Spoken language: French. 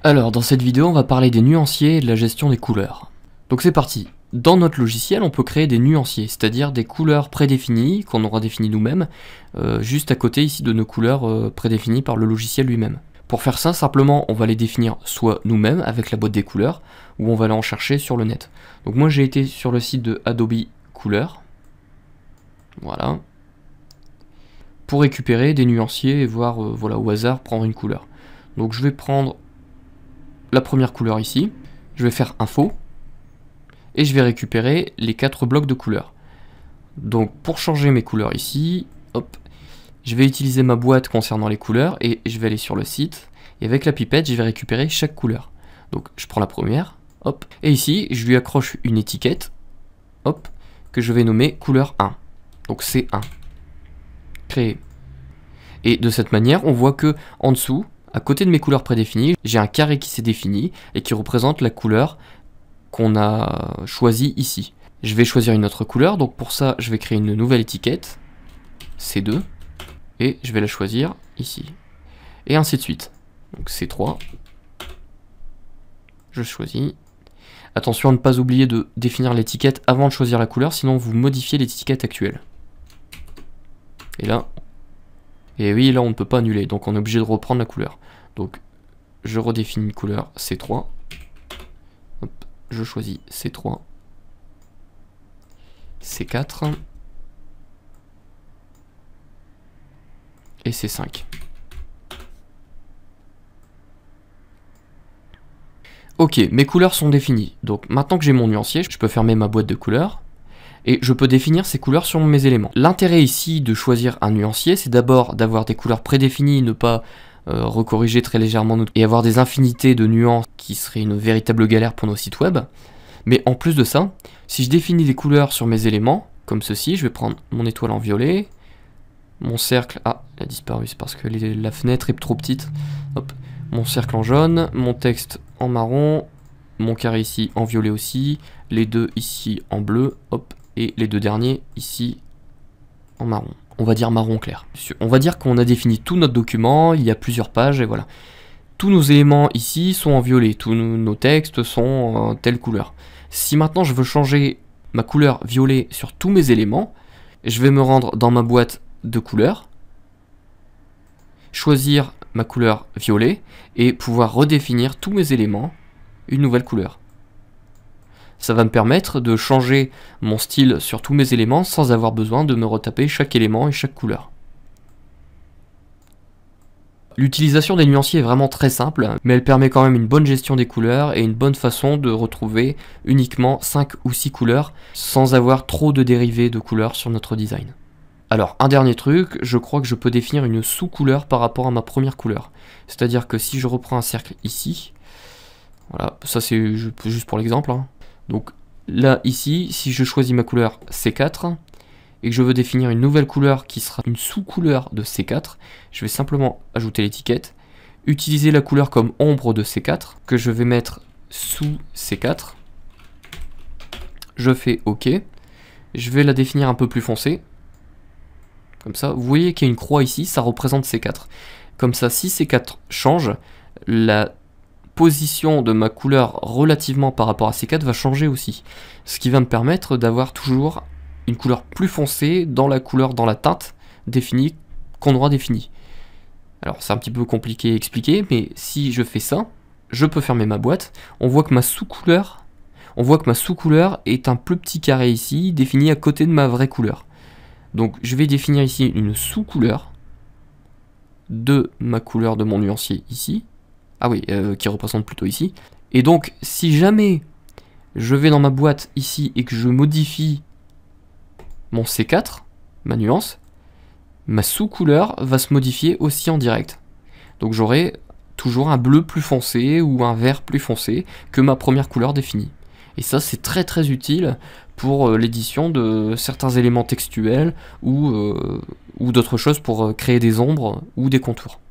Alors, dans cette vidéo, on va parler des nuanciers et de la gestion des couleurs. Donc c'est parti. Dans notre logiciel, on peut créer des nuanciers, c'est-à-dire des couleurs prédéfinies, qu'on aura définies nous-mêmes, juste à côté ici de nos couleurs prédéfinies par le logiciel lui-même. Pour faire ça, simplement, on va les définir soit nous-mêmes, avec la boîte des couleurs, ou on va aller en chercher sur le net. Donc moi, j'ai été sur le site de Adobe Couleurs, voilà, pour récupérer des nuanciers et voir, voilà, au hasard, prendre une couleur. Donc je vais prendre la première couleur ici, je vais faire info, et je vais récupérer les 4 blocs de couleurs. Donc pour changer mes couleurs ici, hop, je vais utiliser ma boîte concernant les couleurs, et je vais aller sur le site, et avec la pipette, je vais récupérer chaque couleur. Donc je prends la première, hop, et ici, je lui accroche une étiquette, hop, que je vais nommer couleur 1. Donc c'est 1. Créer. Et de cette manière, on voit que en dessous, à côté de mes couleurs prédéfinies, j'ai un carré qui s'est défini et qui représente la couleur qu'on a choisie ici. Je vais choisir une autre couleur, donc pour ça, je vais créer une nouvelle étiquette, C2, et je vais la choisir ici. Et ainsi de suite. Donc C3, je choisis. Attention à ne pas oublier de définir l'étiquette avant de choisir la couleur, sinon vous modifiez l'étiquette actuelle. Et là, oui, là on ne peut pas annuler, donc on est obligé de reprendre la couleur. Donc je redéfinis une couleur C3. Hop, je choisis C3. C4. Et C5. Ok, mes couleurs sont définies. Donc maintenant que j'ai mon nuancier, je peux fermer ma boîte de couleurs. Et je peux définir ces couleurs sur mes éléments. L'intérêt ici de choisir un nuancier, c'est d'abord d'avoir des couleurs prédéfinies, ne pas recorriger très légèrement et avoir des infinités de nuances qui seraient une véritable galère pour nos sites web. Mais en plus de ça, si je définis des couleurs sur mes éléments, comme ceci, je vais prendre mon étoile en violet, mon cercle, ah, il a disparu, c'est parce que la fenêtre est trop petite, hop, mon cercle en jaune, mon texte en marron, mon carré ici en violet aussi, les deux ici en bleu, hop, et les deux derniers ici en marron. On va dire marron clair. On va dire qu'on a défini tout notre document, il y a plusieurs pages, et voilà. Tous nos éléments ici sont en violet, tous nos textes sont en telle couleur. Si maintenant je veux changer ma couleur violet sur tous mes éléments, je vais me rendre dans ma boîte de couleurs, choisir ma couleur violet, et pouvoir redéfinir tous mes éléments une nouvelle couleur. Ça va me permettre de changer mon style sur tous mes éléments sans avoir besoin de me retaper chaque élément et chaque couleur. L'utilisation des nuanciers est vraiment très simple, mais elle permet quand même une bonne gestion des couleurs et une bonne façon de retrouver uniquement 5 ou 6 couleurs sans avoir trop de dérivés de couleurs sur notre design. Alors, un dernier truc, je crois que je peux définir une sous-couleur par rapport à ma première couleur. C'est-à-dire que si je reprends un cercle ici, voilà, ça c'est juste pour l'exemple, hein. Donc là, ici, si je choisis ma couleur C4 et que je veux définir une nouvelle couleur qui sera une sous-couleur de C4, je vais simplement ajouter l'étiquette, utiliser la couleur comme ombre de C4, que je vais mettre sous C4. Je fais OK. Je vais la définir un peu plus foncée. Comme ça, vous voyez qu'il y a une croix ici, ça représente C4. Comme ça, si C4 change, la position de ma couleur relativement par rapport à C4 va changer aussi. Ce qui va me permettre d'avoir toujours une couleur plus foncée dans la couleur, dans la teinte définie qu'on aura définie. Alors c'est un petit peu compliqué à expliquer, mais si je fais ça, je peux fermer ma boîte. On voit que ma sous-couleur est un plus petit carré ici, défini à côté de ma vraie couleur. Donc je vais définir ici une sous-couleur de ma couleur de mon nuancier ici. Ah oui, qui représente plutôt ici. Et donc, si jamais je vais dans ma boîte ici et que je modifie mon C4, ma nuance, ma sous-couleur va se modifier aussi en direct. Donc j'aurai toujours un bleu plus foncé ou un vert plus foncé que ma première couleur définie. Et ça, c'est très très utile pour l'édition de certains éléments textuels ou d'autres choses pour créer des ombres ou des contours.